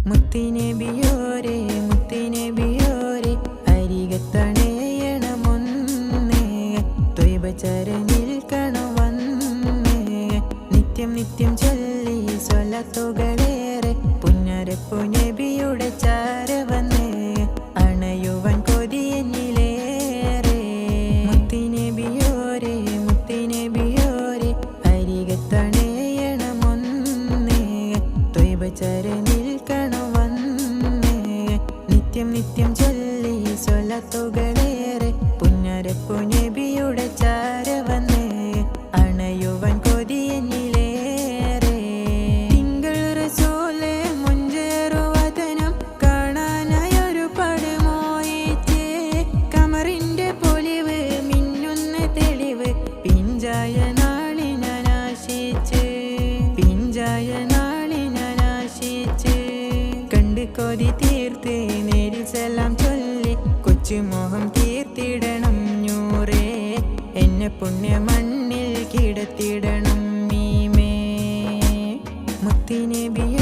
മുത്തിനബിയോരെ മുത്തിനബിയോരെ അരികത്തണയണമൊന്നേ ത്വയ്ബ ചരനിൽക്കണം വന്നേ നിത്യം നിത്യം ചൊല്ലി സ്വലത്തുകളേറെ പുന്നരപ്പു നബിയുടെ ചാര വന്നേ അണയുവൻ കൊതിയെന്നിലേറെ മുത്തിനബിയോരെ മുത്തിനബിയോരെ അരികത്തണയണമൊന്നേ ത്വയ്ബ ചരനിൽക്കണം വന്നേ നിത്യം നിത്യം ചൊല്ലി സ്വലത്തുകളേറെ പുന്നരപ്പു നബിയുടെ ചാര വന്നേ അണയുവൻ കൊതിയെന്നിലേറെ തിങ്കൾ റസൂലേ മുഞ്ചേറുവദനം കാണാനായൊരു പടുമോയിച്ചേ കമറിന്റെ പൊലിവ് മിന്നുന്ന തെളിവ് പിഞ്ചായ നാളിനാശിച്ച് പിഞ്ചായ നാളിനാശിച്ച് കണ്ട് കൊതി തീർത്ത് നേരിൽ സലാം ചൊല്ലി കൊച്ചുമോഹം തീർത്തിടണം നൂറേ എന്നെ പുണ്യ മണ്ണിൽ കിടത്തിടണം മീമേ മുത്തിനബിയ